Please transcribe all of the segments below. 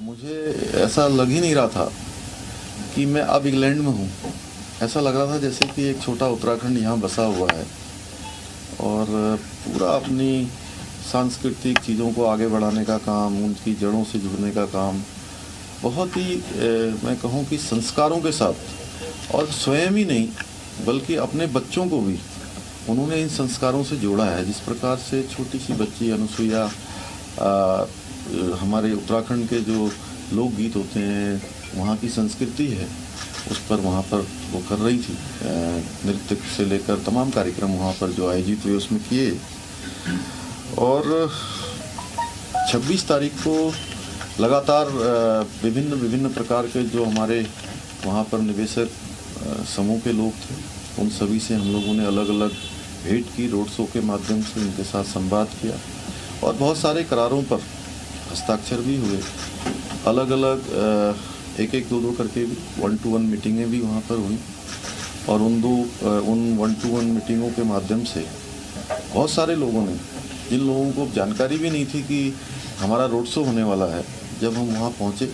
मुझे ऐसा लग ही नहीं रहा था कि मैं अब इंग्लैंड में हूँ। ऐसा लग रहा था जैसे कि एक छोटा उत्तराखंड यहाँ बसा हुआ है और पूरा अपनी सांस्कृतिक चीज़ों को आगे बढ़ाने का काम, उनकी जड़ों से जुड़ने का काम बहुत ही मैं कहूँ कि संस्कारों के साथ, और स्वयं ही नहीं बल्कि अपने बच्चों को भी उन्होंने इन संस्कारों से जोड़ा है। जिस प्रकार से छोटी सी बच्ची अनुसुईया हमारे उत्तराखंड के जो लोकगीत होते हैं, वहाँ की संस्कृति है, उस पर वहाँ पर वो कर रही थी। नृत्य से लेकर तमाम कार्यक्रम वहाँ पर जो आयोजित हुए उसमें किए। और 26 तारीख को लगातार विभिन्न प्रकार के जो हमारे वहाँ पर निवेशक समूह के लोग थे, उन सभी से हम लोगों ने अलग अलग भेंट की, रोड शो के माध्यम से उनके साथ संवाद किया और बहुत सारे करारों पर हस्ताक्षर भी हुए। अलग अलग एक दो करके 1-to-1 मीटिंगें भी वहाँ पर हुई और उन 1-to-1 मीटिंगों के माध्यम से बहुत सारे लोगों ने, जिन लोगों को जानकारी भी नहीं थी कि हमारा रोड शो होने वाला है, जब हम वहाँ पहुँचे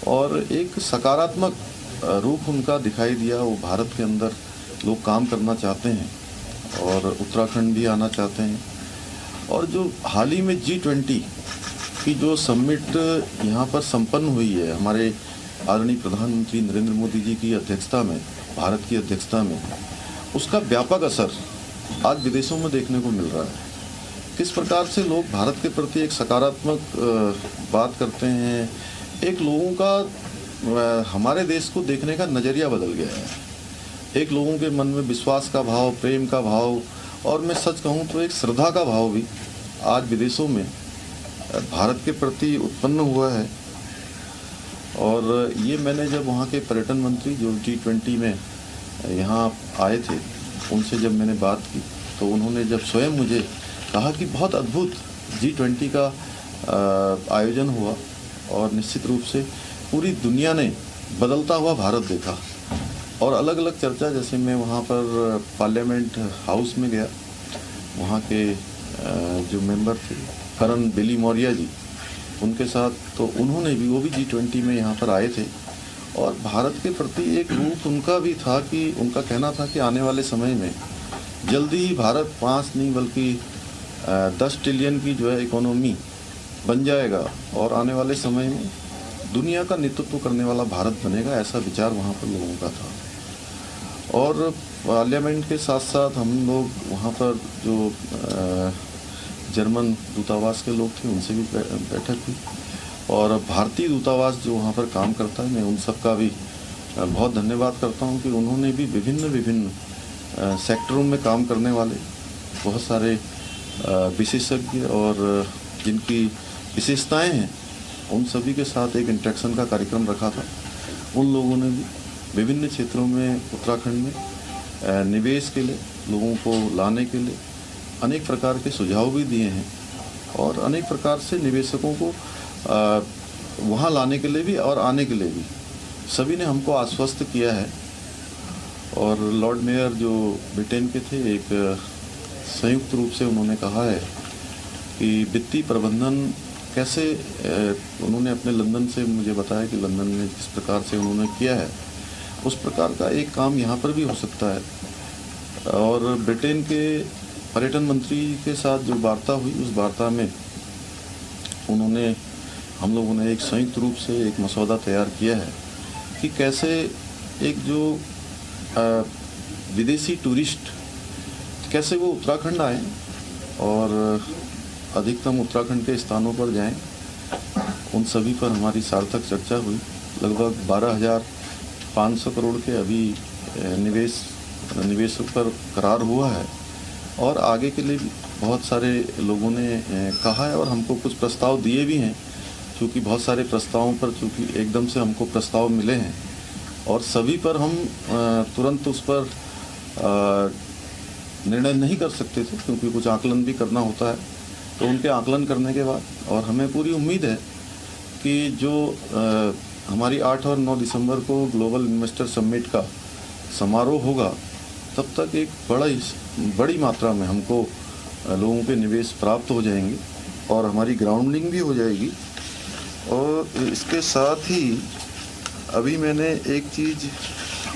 और एक सकारात्मक रूप उनका दिखाई दिया। वो भारत के अंदर लोग काम करना चाहते हैं और उत्तराखंड भी आना चाहते हैं। और जो हाल ही में G20 की जो समिट यहाँ पर संपन्न हुई है, हमारे आदरणीय प्रधानमंत्री नरेंद्र मोदी जी की अध्यक्षता में, भारत की अध्यक्षता में, उसका व्यापक असर आज विदेशों में देखने को मिल रहा है। किस प्रकार से लोग भारत के प्रति एक सकारात्मक बात करते हैं। एक लोगों का हमारे देश को देखने का नज़रिया बदल गया है। एक लोगों के मन में विश्वास का भाव, प्रेम का भाव, और मैं सच कहूँ तो एक श्रद्धा का भाव भी आज विदेशों में भारत के प्रति उत्पन्न हुआ है। और ये मैंने जब वहाँ के पर्यटन मंत्री जो G20 में यहाँ आए थे, उनसे जब मैंने बात की तो उन्होंने जब स्वयं मुझे कहा कि बहुत अद्भुत G20 का आयोजन हुआ और निश्चित रूप से पूरी दुनिया ने बदलता हुआ भारत देखा। और अलग अलग चर्चा, जैसे मैं वहाँ पर पार्लियामेंट हाउस में गया, वहाँ के जो मेंबर थे करण बेली मौर्य जी, उनके साथ, तो उन्होंने भी, वो भी G20 में यहाँ पर आए थे और भारत के प्रति एक रूप उनका भी था कि उनका कहना था कि आने वाले समय में जल्दी ही भारत 5 नहीं बल्कि 10 ट्रिलियन की जो है इकोनॉमी बन जाएगा और आने वाले समय में दुनिया का नेतृत्व करने वाला भारत बनेगा। ऐसा विचार वहाँ पर लोगों का था। और पार्लियामेंट के साथ साथ हम लोग वहाँ पर जो जर्मन दूतावास के लोग थे, उनसे भी बैठक हुई और भारतीय दूतावास जो वहाँ पर काम करता है, मैं उन सब का भी बहुत धन्यवाद करता हूँ कि उन्होंने भी विभिन्न सेक्टरों में काम करने वाले बहुत सारे विशेषज्ञ और जिनकी विशेषताएं हैं, उन सभी के साथ एक इंटरेक्शन का कार्यक्रम रखा था। उन लोगों ने भी विभिन्न क्षेत्रों में उत्तराखंड में निवेश के लिए, लोगों को लाने के लिए अनेक प्रकार के सुझाव भी दिए हैं और अनेक प्रकार से निवेशकों को वहाँ लाने के लिए भी और आने के लिए भी सभी ने हमको आश्वस्त किया है। और लॉर्ड मेयर जो ब्रिटेन के थे, एक संयुक्त रूप से उन्होंने कहा है कि वित्तीय प्रबंधन कैसे, उन्होंने अपने लंदन से मुझे बताया कि लंदन में जिस प्रकार से उन्होंने किया है, उस प्रकार का एक काम यहाँ पर भी हो सकता है। और ब्रिटेन के पर्यटन मंत्री के साथ जो वार्ता हुई, उस वार्ता में हम लोगों ने एक संयुक्त रूप से एक मसौदा तैयार किया है कि कैसे एक जो विदेशी टूरिस्ट कैसे वो उत्तराखंड आएँ और अधिकतम उत्तराखंड के स्थानों पर जाएं। उन सभी पर हमारी सार्थक चर्चा हुई। लगभग 12,500 करोड़ के अभी निवेशों पर करार हुआ है और आगे के लिए भी बहुत सारे लोगों ने कहा है और हमको कुछ प्रस्ताव दिए भी हैं। क्योंकि बहुत सारे प्रस्तावों पर चूँकि एकदम से हमको प्रस्ताव मिले हैं और सभी पर हम तुरंत उस पर निर्णय नहीं कर सकते थे, क्योंकि कुछ आकलन भी करना होता है। तो उनके आकलन करने के बाद, और हमें पूरी उम्मीद है कि जो हमारी 8 और 9 दिसंबर को ग्लोबल इन्वेस्टर समिट का समारोह होगा, तब तक एक बड़ी मात्रा में हमको लोगों के निवेश प्राप्त हो जाएंगे और हमारी ग्राउंडिंग भी हो जाएगी और इसके साथ ही अभी मैंने एक चीज़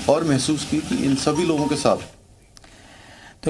और महसूस की कि इन सभी लोगों के साथ